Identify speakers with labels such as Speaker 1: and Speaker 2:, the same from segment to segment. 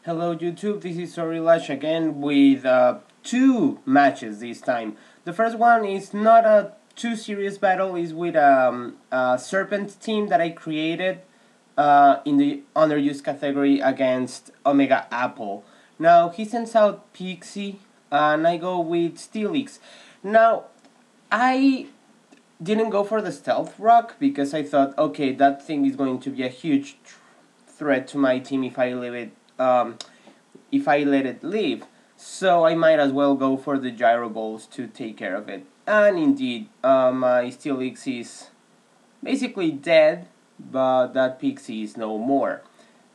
Speaker 1: Hello YouTube, this is Aurilash again with two matches this time. The first one is not a too serious battle, is with a Serpent team that I created in the underused category against OmegaApple. Now he sends out Pixie and I go with Steelix. Now I didn't go for the Stealth Rock because I thought, okay, that thing is going to be a huge threat to my team if I let it live. So I might as well go for the gyro balls to take care of it. And indeed, my Steelix is basically dead, but that Pixie is no more.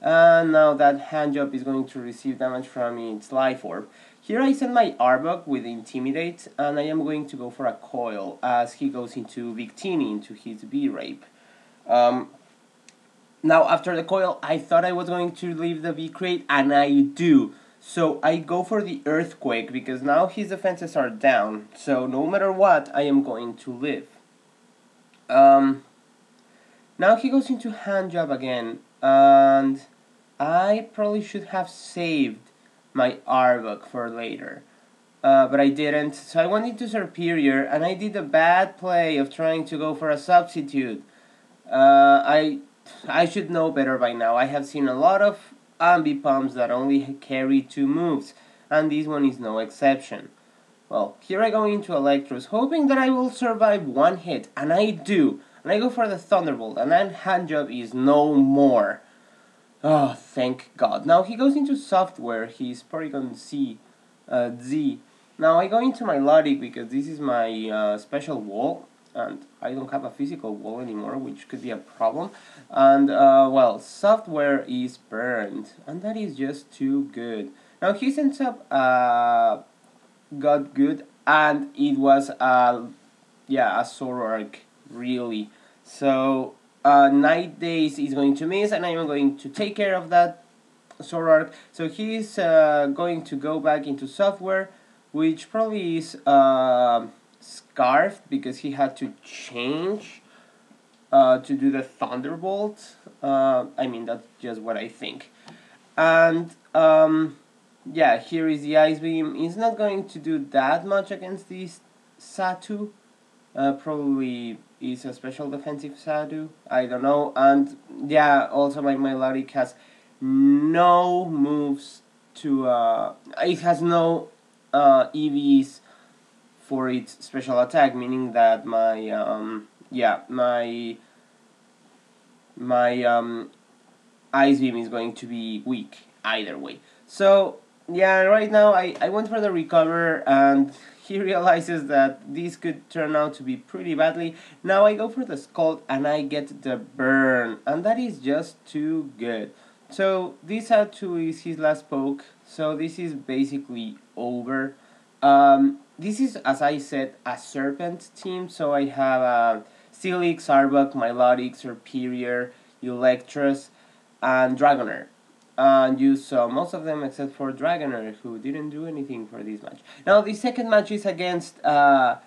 Speaker 1: And now that handjob is going to receive damage from its life orb. Here I send my Arbok with Intimidate, and I am going to go for a coil as he goes into Victini, into his V-Rape. Now, after the coil, I thought I was going to leave the V-Crate, and I do. So I go for the Earthquake, because now his defenses are down. So no matter what, I am going to live. Now he goes into handjob again, and I probably should have saved my Arbok for later. But I didn't, so I went into Superior, and I did a bad play of trying to go for a substitute. I should know better by now. I have seen a lot of ambi pumps that only carry 2 moves, and this one is no exception. Well, here I go into Electros, hoping that I will survive one hit, and I do. And I go for the Thunderbolt, and then handjob is no more. Oh, thank God. Now he goes into Software, he's Porygon Z. Now I go into my Logic because this is my special wall, and I don't have a physical wall anymore, which could be a problem. And, well, Software is burned, and that is just too good. Now he sends up, Got Good, and it was, a Zoroark, really. So, Night Days is going to miss, and I am going to take care of that Zoroark. So he's going to go back into Software, which probably is Scarfed because he had to change to do the Thunderbolt. I mean, that's just what I think. And yeah, here is the Ice Beam. It's not going to do that much against this Satu. Probably is a special defensive Satu. I don't know. And yeah, also my Melodic has no moves to. It has no EVs for its special attack, meaning that my Ice Beam is going to be weak either way. So yeah, right now I went for the Recover, and he realizes that this could turn out to be pretty badly. Now I go for the Scald and I get the Burn, and that is just too good. So this Satu is his last poke, so this is basically over. This is, as I said, a Serpent team, so I have Steelix, Arbok, Milotic, Superior, Electros, and Dragonair. And you saw most of them except for Dragonair, who didn't do anything for this match. Now, the second match is against Jaxter,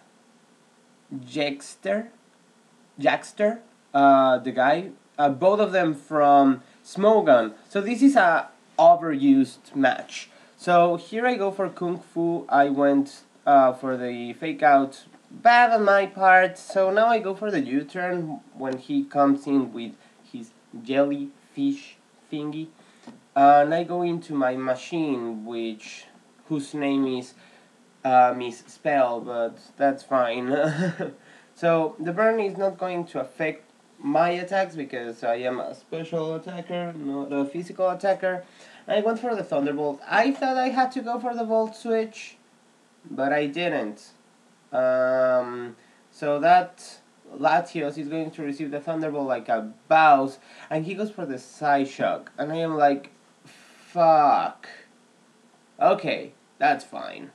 Speaker 1: the guy. Both of them from Smogon. So this is a overused match. So here I go for Kung Fu. I went for the fake out. Bad on my part. So now I go for the U-turn when he comes in with his jellyfish thingy. And I go into my machine, whose name is misspelled, but that's fine. So the burn is not going to affect my attacks because I am a special attacker, not a physical attacker. I went for the Thunderbolt. I thought I had to go for the Volt Switch, but I didn't. So that Latios is going to receive the Thunderbolt like a bounce, and he goes for the Psyshock, and I am like, fuck. Okay, that's fine.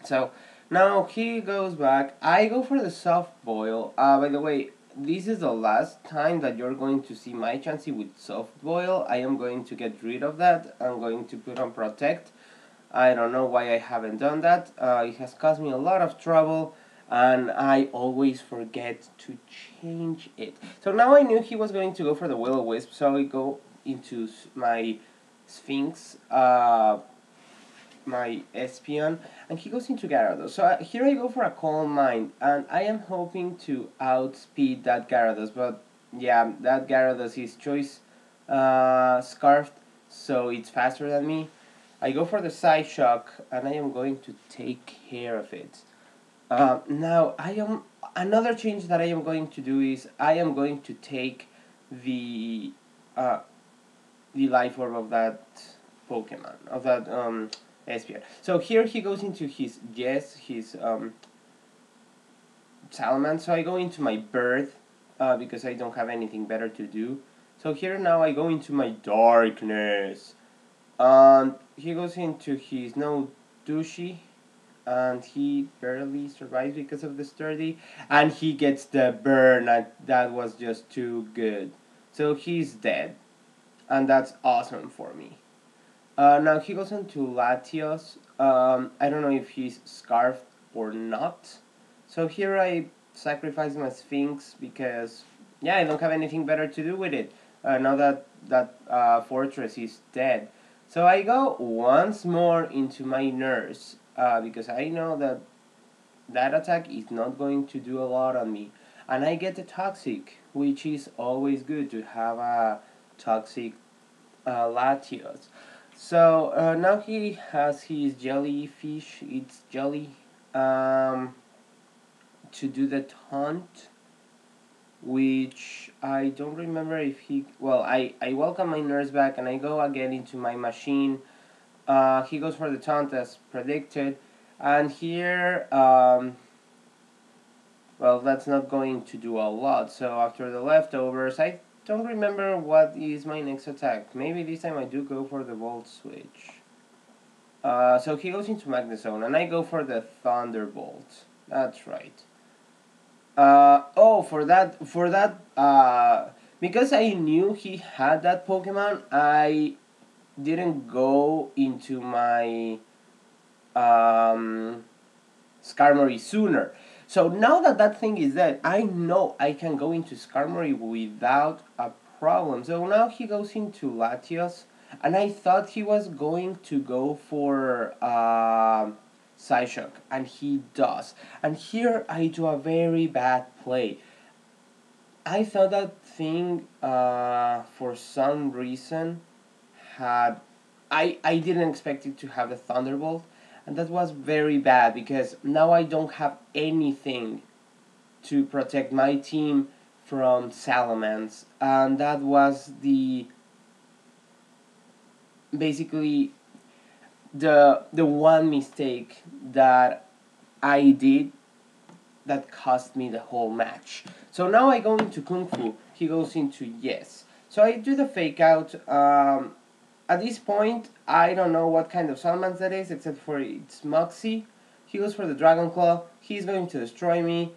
Speaker 1: So now he goes back. I go for the Soft Boil. By the way, this is the last time that you're going to see my Chansey with Soft Boil. I am going to get rid of that. I'm going to put on Protect. I don't know why I haven't done that. It has caused me a lot of trouble, and I always forget to change it. So now I knew he was going to go for the Will-O-Wisp, so I go into my Sphinx, my Espion, and he goes into Gyarados. So here I go for a Calm Mind, and I am hoping to outspeed that Gyarados, but yeah, that Gyarados is choice scarfed, so it's faster than me. I go for the Psy Shock, and I am going to take care of it. Now, another change that I am going to do is I am going to take the uh, the life orb of that Pokemon, of that Espion. So here he goes into his Salamence. So I go into my Bird because I don't have anything better to do. So here now I go into my Darkness. And he goes into his no Douchey, and he barely survives because of the sturdy, and he gets the burn, and that was just too good. So he's dead, and that's awesome for me. Now he goes into Latios. I don't know if he's scarfed or not. So here I sacrifice my Sphinx because, yeah, I don't have anything better to do with it. Now that fortress is dead. So I go once more into my Nurse because I know that that attack is not going to do a lot on me. And I get the Toxic, which is always good to have a Toxic Latios. So now he has his jellyfish, it's jelly, to do the taunt, which I don't remember if he, well, I welcome my Nurse back and I go again into my machine. He goes for the taunt as predicted, and here, well, that's not going to do a lot. So after the leftovers, I don't remember what is my next attack. Maybe this time I do go for the Volt Switch. So he goes into Magnezone, and I go for the Thunderbolt. That's right. Oh, because I knew he had that Pokemon, I didn't go into my Skarmory sooner. So now that that thing is dead, I know I can go into Skarmory without a problem. So now he goes into Latios, and I thought he was going to go for Psyshock, and he does. And here I do a very bad play. I thought that thing, for some reason, had... I didn't expect it to have the Thunderbolt, and that was very bad because now I don't have anything to protect my team from Salamence, and that was basically the one mistake that I did that cost me the whole match. So now I go into Kung Fu, he goes into Yes. So I do the fake out. At this point, I don't know what kind of Salamence that is, except for it's Moxie. He goes for the Dragon Claw, he's going to destroy me,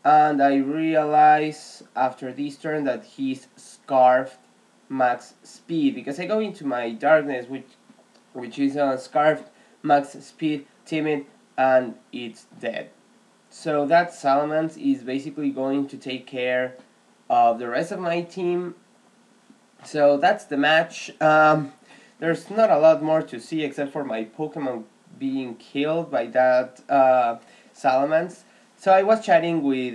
Speaker 1: and I realize after this turn that he's Scarfed Max Speed, because I go into my Darkness, which is Scarfed Max Speed, Timid, and it's dead. So that Salamence is basically going to take care of the rest of my team. So that's the match. There's not a lot more to see except for my Pokemon being killed by that Salamence. So I was chatting with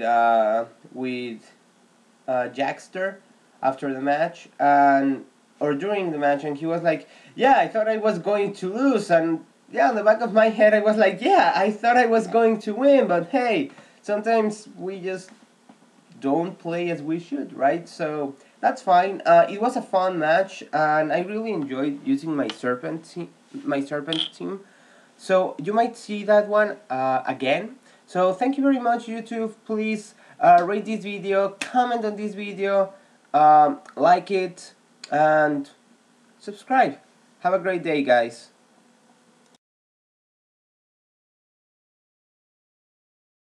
Speaker 1: Jaxter after the match, or during the match, and he was like, "Yeah, I thought I was going to lose," and yeah, in the back of my head, I was like, "Yeah, I thought I was going to win, but hey, sometimes we just don't play as we should, right?" So that's fine. It was a fun match, and I really enjoyed using my Serpent team. So you might see that one again. So thank you very much, YouTube. Please rate this video, comment on this video, like it, and subscribe. Have a great day, guys.